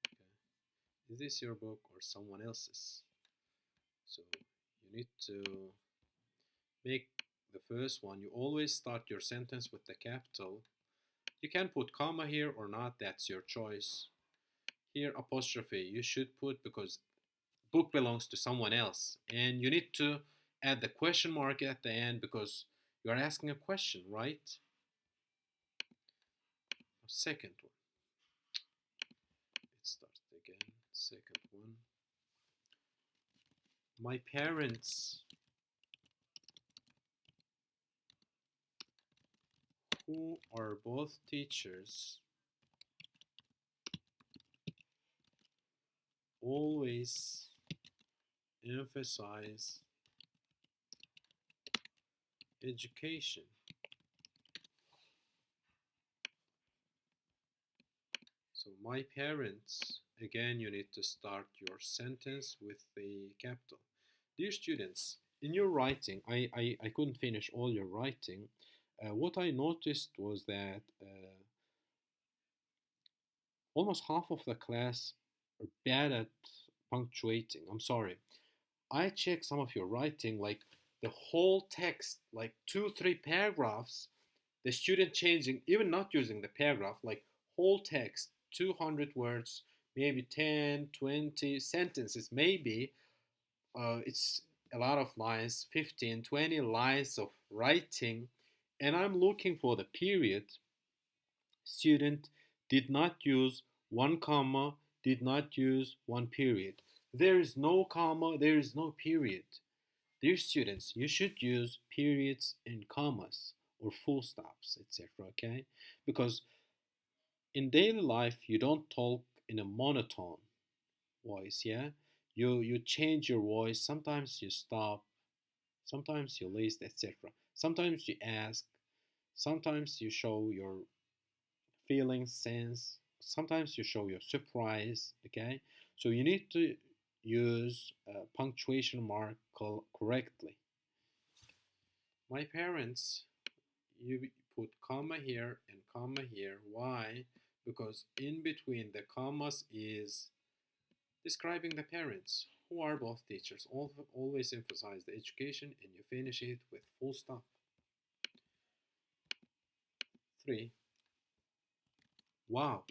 Okay. Is this your book or someone else's? So you need to make the first one. You always start your sentence with the capital. You can put comma here or not, that's your choice. Here apostrophe you should put because book belongs to someone else, and you need to add the question mark at the end because you are asking a question, right? Second one. Let's start again. Second one. My parents, who are both teachers, always emphasize education. So my parents, again you need to start your sentence with the capital. Dear students, in your writing, I couldn't finish all your writing. What I noticed was that almost half of the class are bad at punctuating. I'm sorry. I checked some of your writing, like the whole text, like two, three paragraphs, the student changing, even not using the paragraph, like whole text, 200 words, maybe 10, 20 sentences, maybe. It's a lot of lines, 15, 20 lines of writing, and I'm looking for the period. Student did not use one comma, did not use one period. There is no comma, there is no period. Dear students, you should use periods and commas or full stops, etc. Okay? Because in daily life, you don't talk in a monotone voice, yeah? You change your voice, sometimes you stop, sometimes you list, etc. Sometimes you ask, sometimes you show your feelings, sense, sometimes you show your surprise, okay? So you need to use punctuation mark correctly. My parents, you put comma here and comma here. Why? Because in between the commas is describing the parents who are both teachers. Always emphasize the education and you finish it with full stop. 3. Wow.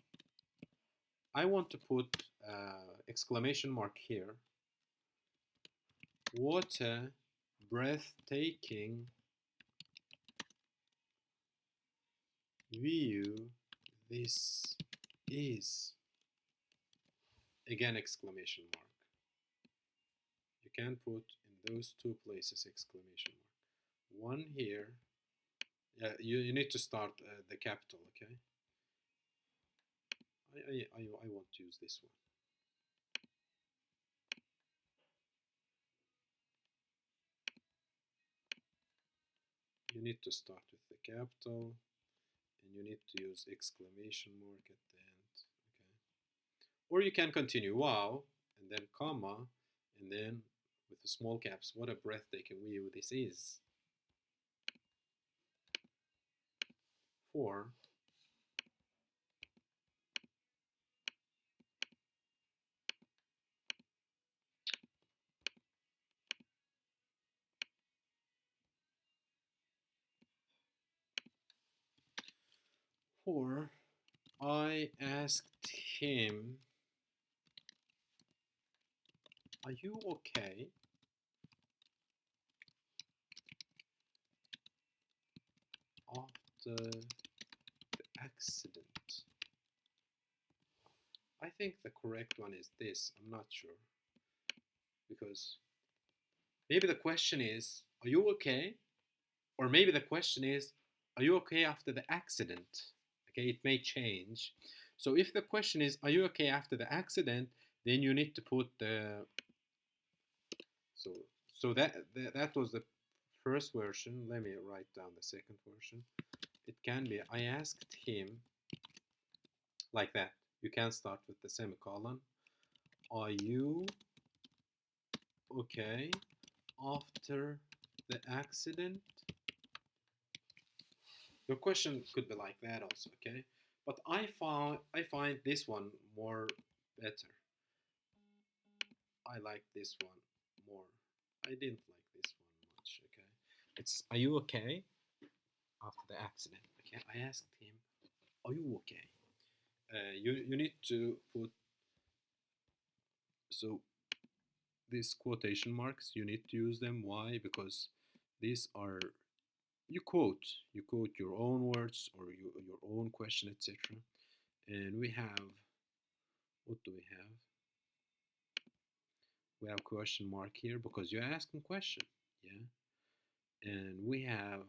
I want to put exclamation mark here. What a breathtaking view this is. Again, exclamation mark. You can put in those two places exclamation mark. One here. You need to start the capital, okay? I want to use this one. You need to start with the capital and you need to use exclamation mark at the end, okay? Or you can continue wow and then comma and then with the small caps, what a breathtaking view this is. 4. I asked him, "Are you okay?" After the accident. I think the correct one is this. I'm not sure. Because maybe the question is, "Are you okay?" Or maybe the question is, "Are you okay after the accident?" Okay, it may change. So if the question is, "Are you okay after the accident?" then you need to put the so that was the first version. Let me write down the second version. It can be, "I asked him," like that. You can start with the semicolon. "Are you okay after the accident?" Your question could be like that also, okay? But I find this one more better. I like this one more. I didn't like this one much, okay? It's, "Are you okay after the accident?" Okay, I asked him, "Are you okay?" You need to put, so these quotation marks, you need to use them. Why? Because these are, you quote your own words or your own question, etc. And we have, what do we have? We have question mark here because you're asking question, yeah. And we have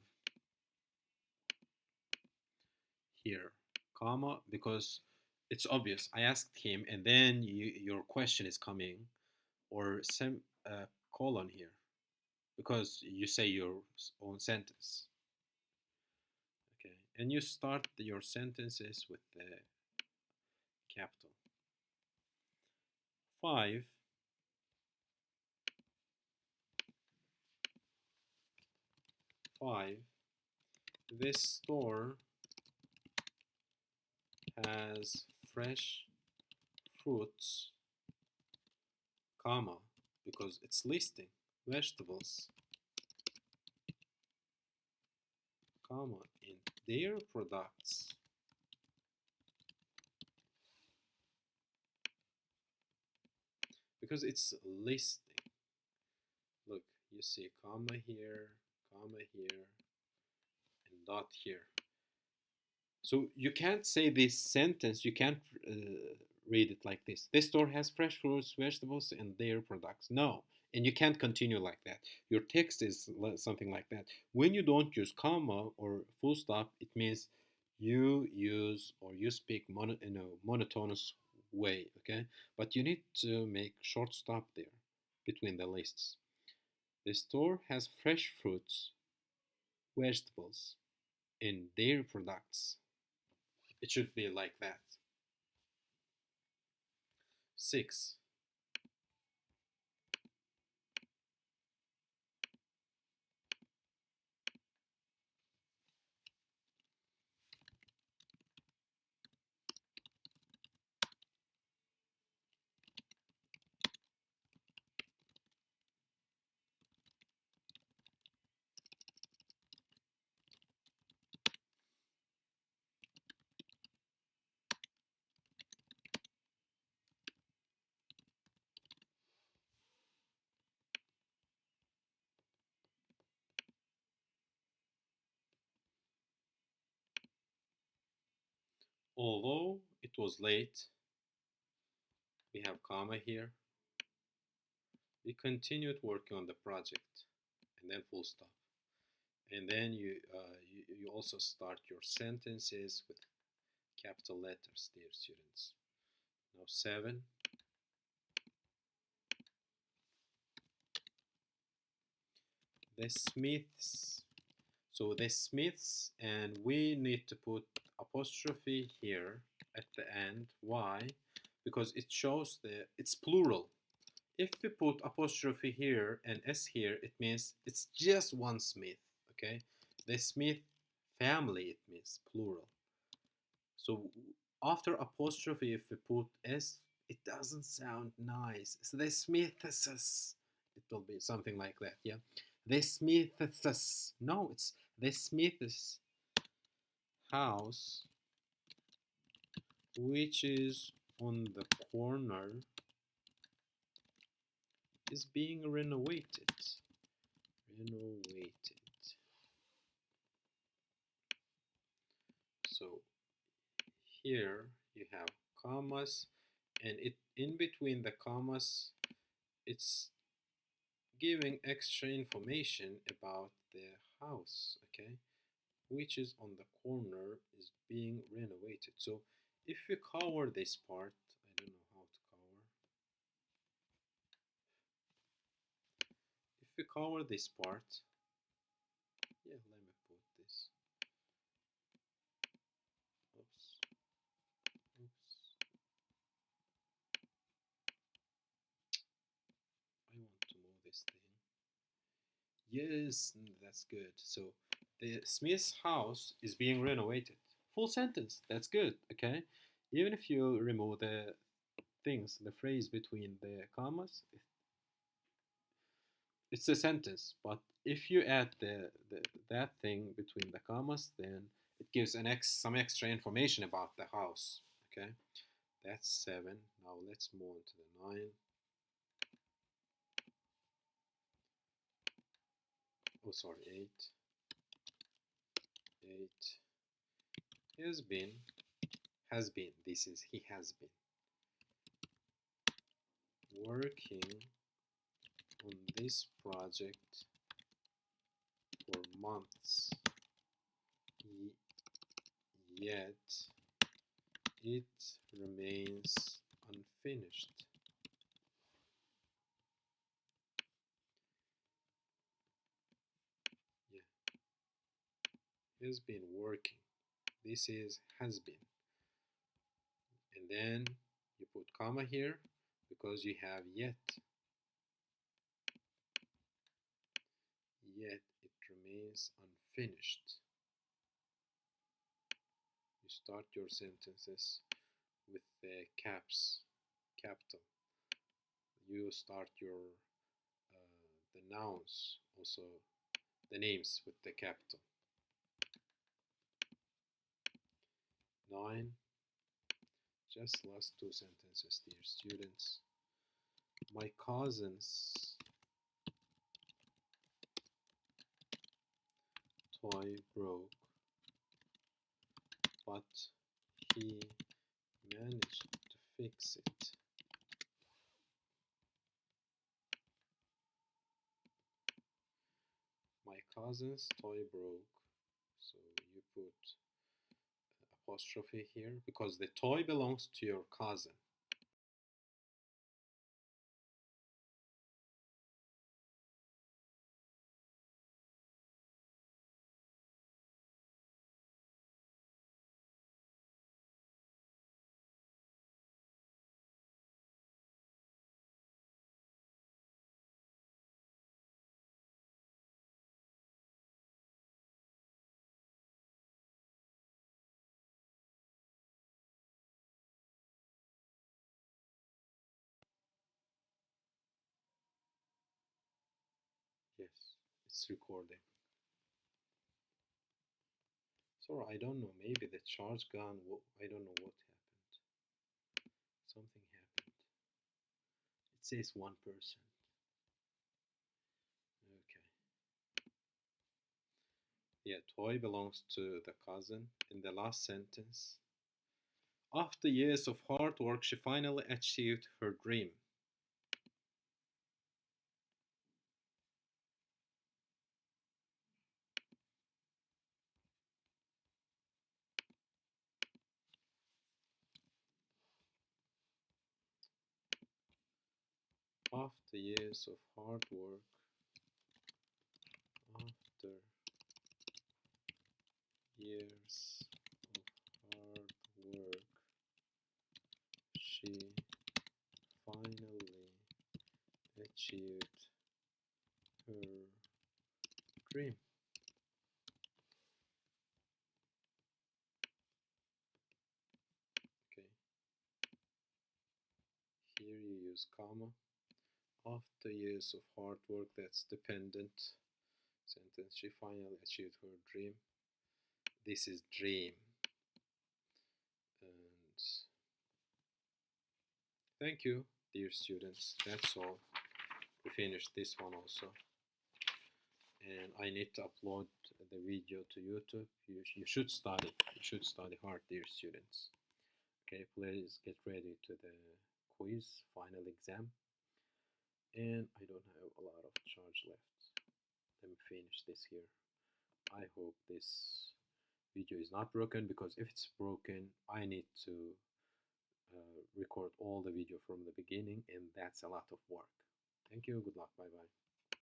here comma because it's obvious. I asked him, and then your question is coming, or colon here because you say your own sentence. Okay, and you start your sentences with the capital. 5. This store has fresh fruits, comma, because it's listing vegetables, comma, in their products. Because it's listing. Look, you see comma here, and dot here. So you can't say this sentence, you can't read it like this. This store has fresh fruits, vegetables, and their products. No, and you can't continue like that. Your text is something like that. When you don't use comma or full stop, it means you use or you speak in a monotonous way, okay? But you need to make short stop there between the lists. The store has fresh fruits, vegetables, and dairy products. It should be like that. 6. Although it was late, we have comma here. We continued working on the project, and then full stop. And then you also start your sentences with capital letters, dear students. Now 7. The Smiths. So the Smiths, and we need to put apostrophe here at the end. Why? Because it shows it's plural. If we put apostrophe here and s here, it means it's just one Smith. Okay, the Smith family, it means plural. So after apostrophe, if we put s, it doesn't sound nice. So the Smiths. It will be something like that, yeah. The Smiths. No, it's the Smiths house, which is on the corner, is being renovated. Renovated. So here you have commas, and it in between the commas, it's giving extra information about the house, okay, which is on the corner, is being renovated. So if we cover this part, I don't know how to cover. If we cover this part, yeah, let me put this. Oops. Oops. I want to move this thing. Yes, that's good. So the Smith's house is being renovated. Full sentence. That's good. Okay. Even if you remove the things, the phrase between the commas, it's a sentence. But if you add the that thing between the commas, then it gives some extra information about the house. Okay. That's 7. Now let's move on to the 9. Oh, sorry, 8. 8. Has been. This is he has been working on this project for months, yet it remains unfinished. Yeah, has been working. This is has been. And then you put comma here because you have yet. Yet it remains unfinished. You start your sentences with the capital. You start your the nouns, also the names, with the capital. 9. Just last 2 sentences, dear students. My cousin's toy broke, but he managed to fix it. My cousin's toy broke, so you put apostrophe here because the toy belongs to your cousin. Yes, it's recording. So I don't know, maybe the charge gone, I don't know what happened. Something happened. It says 1%. Okay. Yeah, toy belongs to the cousin. In the last sentence, after years of hard work, she finally achieved her dream. After years of hard work, after years of hard work, she finally achieved her dream. use comma. After years of hard work, that's dependent sentence. She finally achieved her dream. This is dream. And thank you, dear students. That's all. We finished this one also. And I need to upload the video to YouTube. You should study. You should study hard, dear students. Okay, please get ready to the quiz, final exam. And I don't have a lot of charge left. Let me finish this here. I hope this video is not broken, because if it's broken, I need to record all the video from the beginning, and that's a lot of work. Thank you. Good luck. Bye bye.